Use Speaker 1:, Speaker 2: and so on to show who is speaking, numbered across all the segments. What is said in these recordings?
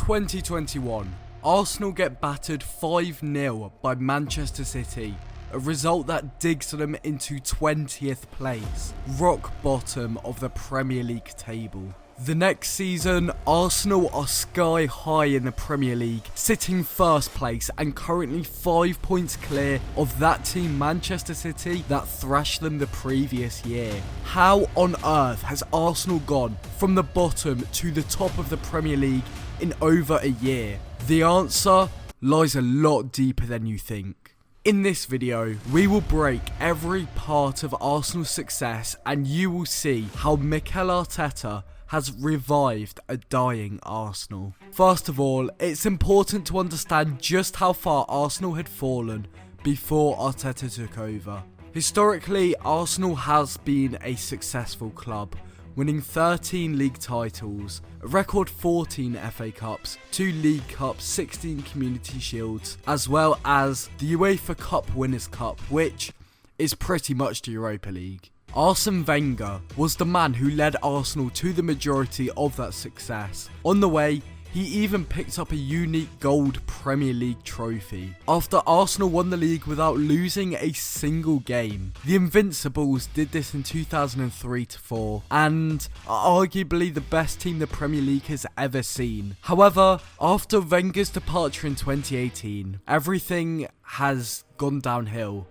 Speaker 1: 2021, Arsenal get battered 5-0 by Manchester City, a result that digs them into 20th place, rock bottom of the Premier League table. The next season, Arsenal are sky high in the Premier League, sitting first place and currently 5 points clear of that team Manchester City that thrashed them the previous year. How on earth has Arsenal gone from the bottom to the top of the Premier League in over a year? The answer lies a lot deeper than you think. In this video, we will break every part of Arsenal's success and you will see how Mikel Arteta has revived a dying Arsenal. First of all, it's important to understand just how far Arsenal had fallen before Arteta took over. Historically, Arsenal has been a successful club, winning 13 league titles, a record 14 FA Cups, 2 League Cups, 16 Community Shields, as well as the UEFA Cup Winners' Cup, which is pretty much the Europa League. Arsene Wenger was the man who led Arsenal to the majority of that success. On the way, he even picked up a unique gold Premier League trophy. After Arsenal won the league without losing a single game, the Invincibles did this in 2003-04 and are arguably the best team the Premier League has ever seen. However, after Wenger's departure in 2018, everything has gone downhill.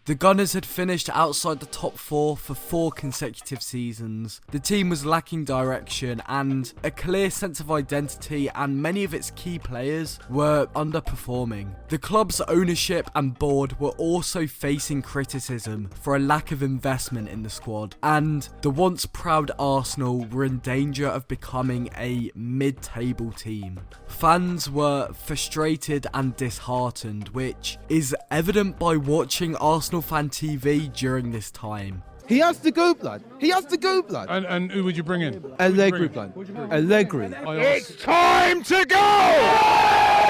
Speaker 1: The Gunners had finished outside the top 4 for 4 consecutive seasons. The team was lacking direction and a clear sense of identity, and many of its key players were underperforming. The club's ownership and board were also facing criticism for a lack of investment in the squad, and the once proud Arsenal were in danger of becoming a mid-table team. Fans were frustrated and disheartened, which is evident by watching Arsenal fan TV during this time.
Speaker 2: He has to go, blood. He has to go, blood.
Speaker 3: And who would you bring in?
Speaker 2: Allegri, blood. Allegri.
Speaker 3: It's time to go!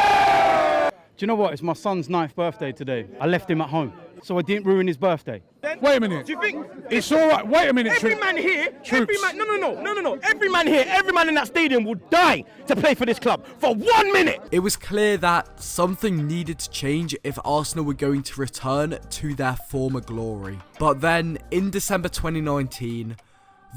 Speaker 4: Do you know what? It's my son's 9th birthday today. I left him at home, so I didn't ruin his birthday.
Speaker 3: Wait a minute.
Speaker 5: Do you think
Speaker 3: It's all right. Wait a minute.
Speaker 5: every man here,
Speaker 3: Troops.
Speaker 5: no, every man here, every man in that stadium will die to play for this club for 1 minute?
Speaker 1: It was clear that something needed to change if Arsenal were going to return to their former glory. But then, in December 2019,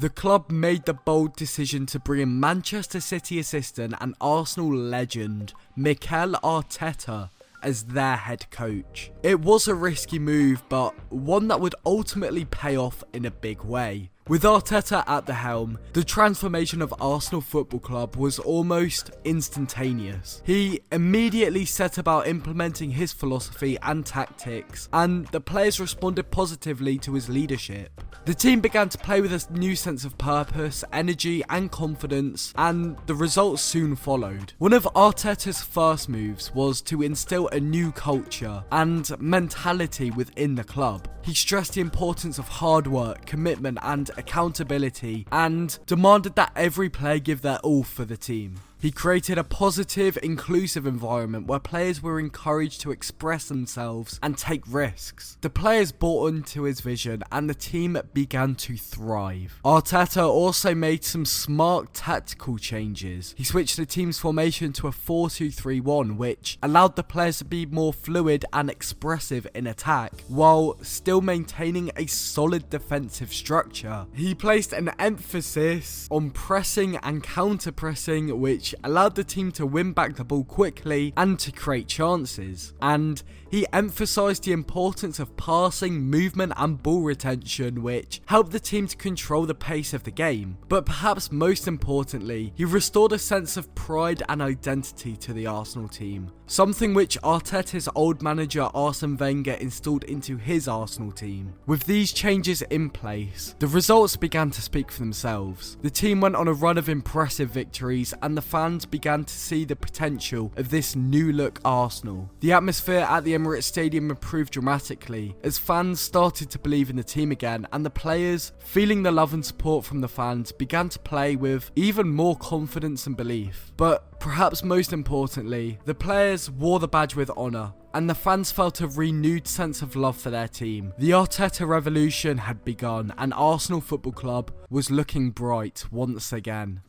Speaker 1: the club made the bold decision to bring in Manchester City assistant and Arsenal legend Mikel Arteta as their head coach. It was a risky move, but one that would ultimately pay off in a big way. With Arteta at the helm, the transformation of Arsenal Football Club was almost instantaneous. He immediately set about implementing his philosophy and tactics, and the players responded positively to his leadership. The team began to play with a new sense of purpose, energy and confidence, and the results soon followed. One of Arteta's first moves was to instill a new culture and mentality within the club. He stressed the importance of hard work, commitment and accountability, and demanded that every player give their all for the team. He created a positive, inclusive environment where players were encouraged to express themselves and take risks. The players bought into his vision and the team began to thrive. Arteta also made some smart tactical changes. He switched the team's formation to a 4-2-3-1, which allowed the players to be more fluid and expressive in attack, while still maintaining a solid defensive structure. He placed an emphasis on pressing and counter-pressing, which allowed the team to win back the ball quickly and to create chances. And he emphasised the importance of passing, movement and ball retention, which helped the team to control the pace of the game. But perhaps most importantly, he restored a sense of pride and identity to the Arsenal team, something which Arteta's old manager Arsene Wenger installed into his Arsenal team. With these changes in place, the results began to speak for themselves. The team went on a run of impressive victories and the fans began to see the potential of this new look Arsenal. The atmosphere at the Emirates Stadium improved dramatically as fans started to believe in the team again, and the players, feeling the love and support from the fans, began to play with even more confidence and belief. But perhaps most importantly, the players wore the badge with honour, and the fans felt a renewed sense of love for their team. The Arteta revolution had begun, and Arsenal Football Club was looking bright once again.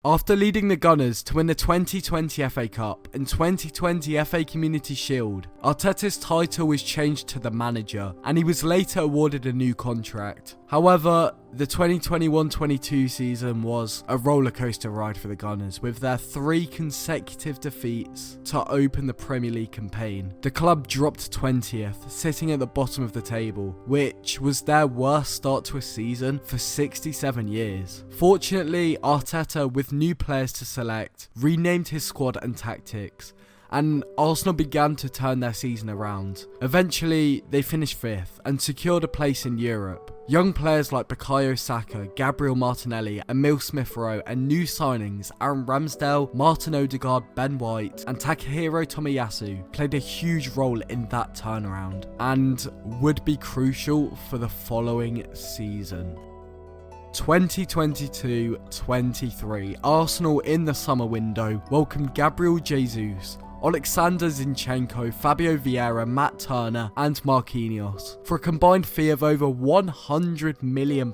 Speaker 1: After leading the Gunners to win the 2020 FA Cup and 2020 FA Community Shield, Arteta's title was changed to the manager, and he was later awarded a new contract. However, the 2021-22 season was a rollercoaster ride for the Gunners, with their 3 consecutive defeats to open the Premier League campaign. The club dropped 20th, sitting at the bottom of the table, which was their worst start to a season for 67 years. Fortunately, Arteta, with new players to select, renamed his squad and tactics, and Arsenal began to turn their season around. Eventually, they finished 5th and secured a place in Europe. Young players like Bukayo Saka, Gabriel Martinelli, Emile Smith-Rowe, and new signings Aaron Ramsdale, Martin Odegaard, Ben White, and Takahiro Tomiyasu played a huge role in that turnaround and would be crucial for the following season. 2022-23, Arsenal in the summer window welcomed Gabriel Jesus, Alexander Zinchenko, Fabio Vieira, Matt Turner and Marquinhos for a combined fee of over £100 million.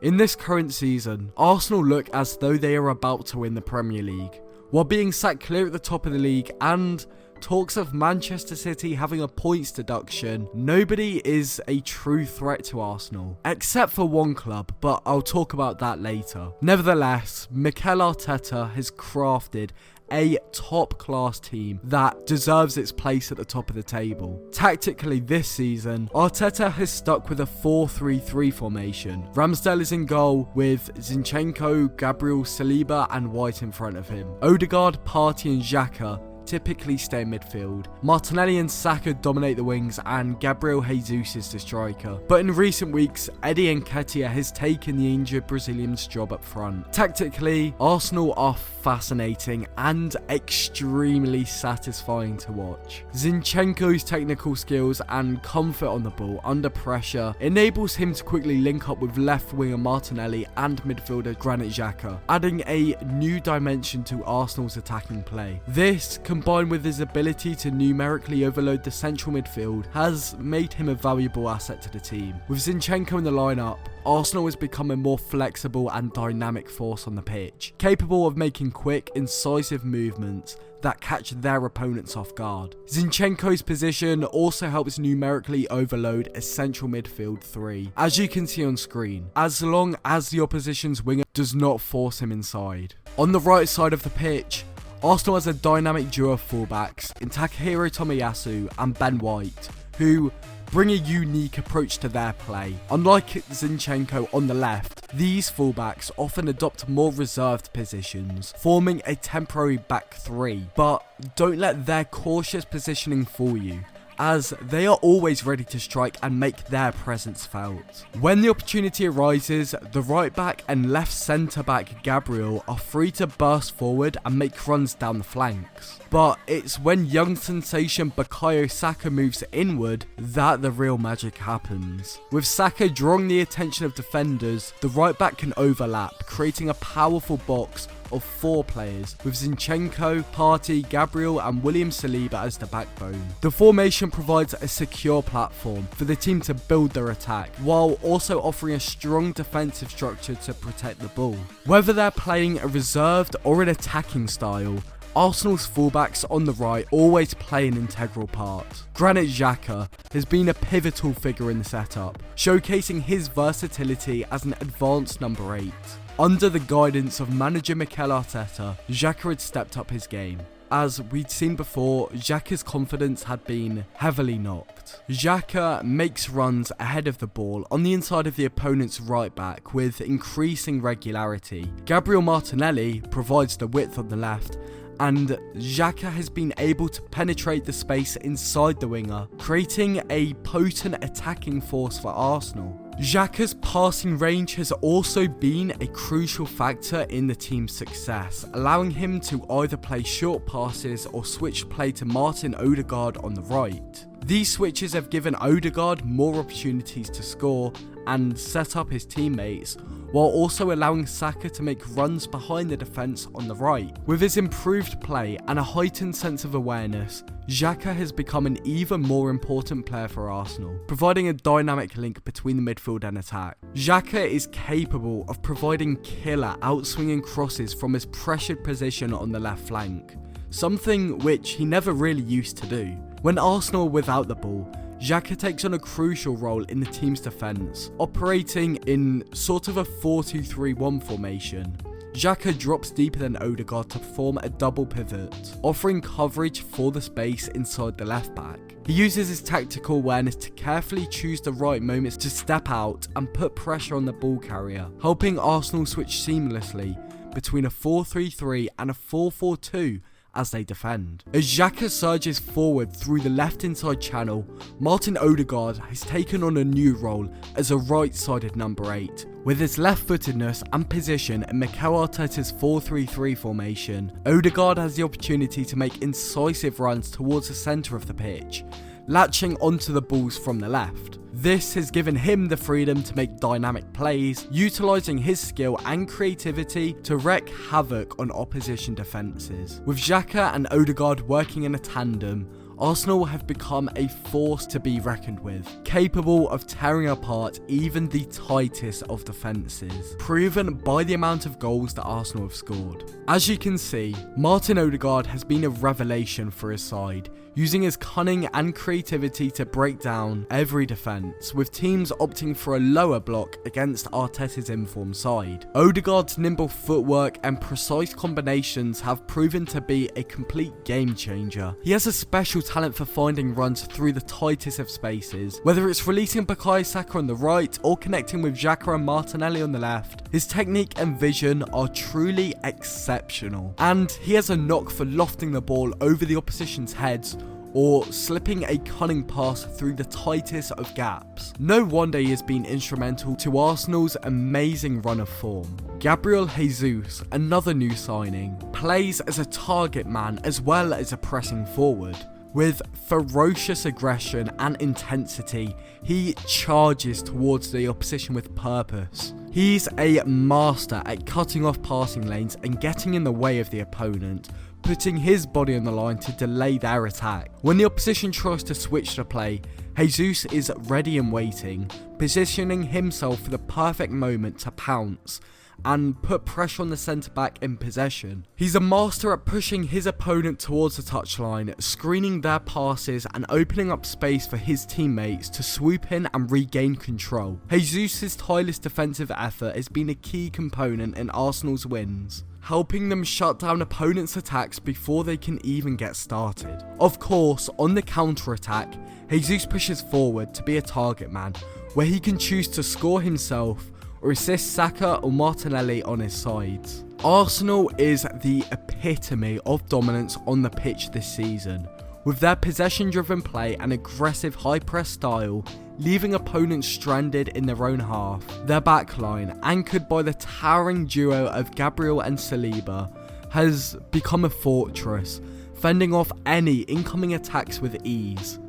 Speaker 1: In this current season, Arsenal look as though they are about to win the Premier League, while being sat clear at the top of the league and talks of Manchester City having a points deduction. Nobody is a true threat to Arsenal, except for one club, but I'll talk about that later. Nevertheless, Mikel Arteta has crafted a top-class team that deserves its place at the top of the table. Tactically this season, Arteta has stuck with a 4-3-3 formation. Ramsdale is in goal with Zinchenko, Gabriel, Saliba and White in front of him. Odegaard, Partey and Xhaka typically stay in midfield. Martinelli and Saka dominate the wings and Gabriel Jesus is the striker. But in recent weeks, Eddie Nketiah has taken the injured Brazilian's job up front. Tactically, Arsenal are fascinating and extremely satisfying to watch. Zinchenko's technical skills and comfort on the ball under pressure enables him to quickly link up with left winger Martinelli and midfielder Granit Xhaka, adding a new dimension to Arsenal's attacking play. This, combined with his ability to numerically overload the central midfield, has made him a valuable asset to the team. With Zinchenko in the lineup, Arsenal has become a more flexible and dynamic force on the pitch, capable of making quick, incisive movements that catch their opponents off guard. Zinchenko's position also helps numerically overload a central midfield 3, as you can see on screen, as long as the opposition's winger does not force him inside. On the right side of the pitch, Arsenal has a dynamic duo of fullbacks in Takahiro Tomiyasu and Ben White, who bring a unique approach to their play. Unlike Zinchenko on the left, these fullbacks often adopt more reserved positions, forming a temporary back 3, but don't let their cautious positioning fool you, as they are always ready to strike and make their presence felt. When the opportunity arises, the right back and left centre back Gabriel are free to burst forward and make runs down the flanks. But it's when young sensation Bukayo Saka moves inward that the real magic happens. With Saka drawing the attention of defenders, the right back can overlap, creating a powerful box of 4 players, with Zinchenko, Partey, Gabriel and William Saliba as the backbone. The formation provides a secure platform for the team to build their attack, while also offering a strong defensive structure to protect the ball. Whether they're playing a reserved or an attacking style, Arsenal's fullbacks on the right always play an integral part. Granit Xhaka has been a pivotal figure in the setup, showcasing his versatility as an advanced number 8. Under the guidance of manager Mikel Arteta, Xhaka had stepped up his game. As we'd seen before, Xhaka's confidence had been heavily knocked. Xhaka makes runs ahead of the ball on the inside of the opponent's right back with increasing regularity. Gabriel Martinelli provides the width on the left, and Xhaka has been able to penetrate the space inside the winger, creating a potent attacking force for Arsenal. Xhaka's passing range has also been a crucial factor in the team's success, allowing him to either play short passes or switch play to Martin Odegaard on the right. These switches have given Odegaard more opportunities to score and set up his teammates, while also allowing Saka to make runs behind the defence on the right. With his improved play and a heightened sense of awareness, Xhaka has become an even more important player for Arsenal, providing a dynamic link between the midfield and attack. Xhaka is capable of providing killer outswinging crosses from his pressured position on the left flank, something which he never really used to do. When Arsenal are without the ball, Xhaka takes on a crucial role in the team's defence, operating in sort of a 4-2-3-1 formation. Xhaka drops deeper than Odegaard to form a double pivot, offering coverage for the space inside the left back. He uses his tactical awareness to carefully choose the right moments to step out and put pressure on the ball carrier, helping Arsenal switch seamlessly between a 4-3-3 and a 4-4-2 as they defend. As Xhaka surges forward through the left inside channel, Martin Odegaard has taken on a new role as a right-sided number 8. With his left-footedness and position in Mikel Arteta's 4-3-3 formation, Odegaard has the opportunity to make incisive runs towards the centre of the pitch, latching onto the balls from the left. This has given him the freedom to make dynamic plays, utilising his skill and creativity to wreak havoc on opposition defences. With Xhaka and Odegaard working in a tandem, Arsenal have become a force to be reckoned with, capable of tearing apart even the tightest of defences, proven by the amount of goals that Arsenal have scored. As you can see, Martin Odegaard has been a revelation for his side, using his cunning and creativity to break down every defence, with teams opting for a lower block against Arteta's informed side. Odegaard's nimble footwork and precise combinations have proven to be a complete game changer. He has a special talent for finding runs through the tightest of spaces, whether it's releasing Bukayo Saka on the right or connecting with Xhaka and Martinelli on the left. His technique and vision are truly exceptional, and he has a knock for lofting the ball over the opposition's heads or slipping a cunning pass through the tightest of gaps. No wonder he has been instrumental to Arsenal's amazing run of form. Gabriel Jesus, another new signing, plays as a target man as well as a pressing forward. With ferocious aggression and intensity, he charges towards the opposition with purpose. He's a master at cutting off passing lanes and getting in the way of the opponent, putting his body on the line to delay their attack. When the opposition tries to switch the play, Jesus is ready and waiting, positioning himself for the perfect moment to pounce and put pressure on the centre-back in possession. He's a master at pushing his opponent towards the touchline, screening their passes and opening up space for his teammates to swoop in and regain control. Jesus' tireless defensive effort has been a key component in Arsenal's wins, helping them shut down opponents' attacks before they can even get started. Of course, on the counter-attack, Jesus pushes forward to be a target man, where he can choose to score himself or assist Saka or Martinelli on his sides. Arsenal is the epitome of dominance on the pitch this season, with their possession-driven play and aggressive high-press style leaving opponents stranded in their own half. Their backline, anchored by the towering duo of Gabriel and Saliba, has become a fortress, fending off any incoming attacks with ease.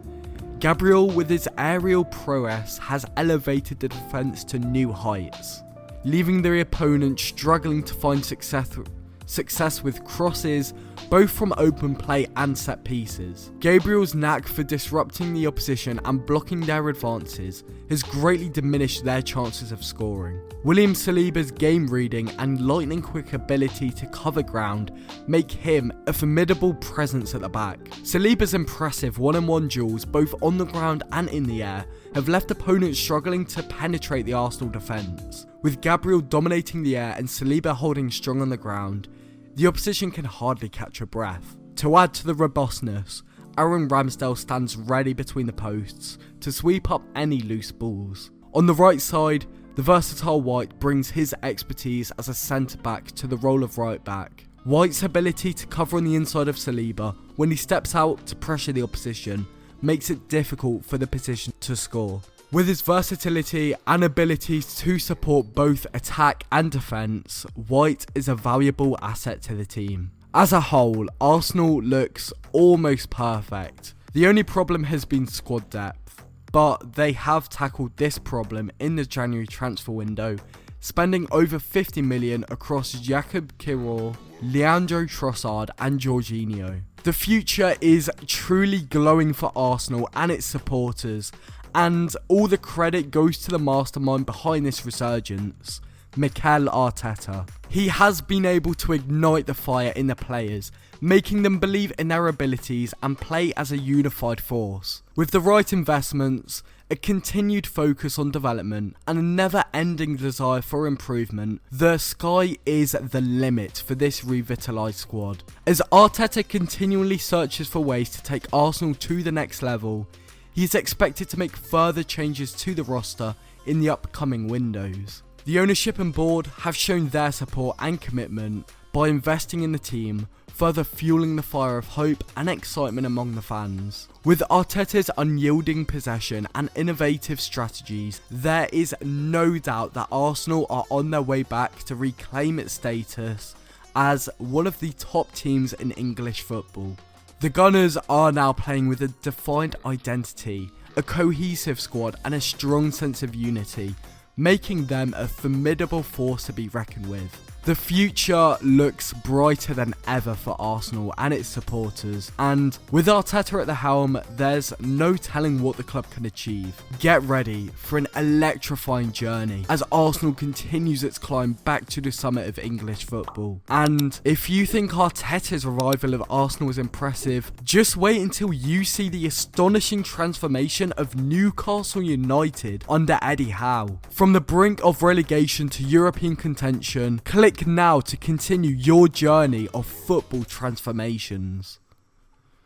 Speaker 1: Gabriel, with his aerial prowess, has elevated the defence to new heights, leaving the opponent struggling to find success with crosses, both from open play and set pieces. Gabriel's knack for disrupting the opposition and blocking their advances has greatly diminished their chances of scoring. William Saliba's game reading and lightning quick ability to cover ground make him a formidable presence at the back. Saliba's impressive one-on-one duels, both on the ground and in the air, have left opponents struggling to penetrate the Arsenal defence. With Gabriel dominating the air and Saliba holding strong on the ground, the opposition can hardly catch a breath. To add to the robustness, Aaron Ramsdale stands ready between the posts to sweep up any loose balls. On the right side, the versatile White brings his expertise as a centre-back to the role of right-back. White's ability to cover on the inside of Saliba when he steps out to pressure the opposition makes it difficult for the position to score. With his versatility and abilities to support both attack and defence, White is a valuable asset to the team. As a whole, Arsenal looks almost perfect, The only problem has been squad depth, but they have tackled this problem in the January transfer window, spending over 50 million across Jakub Kiwior, Leandro Trossard and Jorginho. The future is truly glowing for Arsenal and its supporters, and all the credit goes to the mastermind behind this resurgence, Mikel Arteta. He has been able to ignite the fire in the players, making them believe in their abilities and play as a unified force. With the right investments, a continued focus on development, and a never-ending desire for improvement, the sky is the limit for this revitalised squad. As Arteta continually searches for ways to take Arsenal to the next level, he is expected to make further changes to the roster in the upcoming windows. The ownership and board have shown their support and commitment by investing in the team, further fueling the fire of hope and excitement among the fans. With Arteta's unyielding possession and innovative strategies, there is no doubt that Arsenal are on their way back to reclaim its status as one of the top teams in English football. The Gunners are now playing with a defined identity, a cohesive squad and a strong sense of unity, making them a formidable force to be reckoned with. The future looks brighter than ever for Arsenal and its supporters, and with Arteta at the helm, there's no telling what the club can achieve. Get ready for an electrifying journey as Arsenal continues its climb back to the summit of English football. And if you think Arteta's revival of Arsenal is impressive, just wait until you see the astonishing transformation of Newcastle United under Eddie Howe. From the brink of relegation to European contention, click now to continue your journey of football transformations.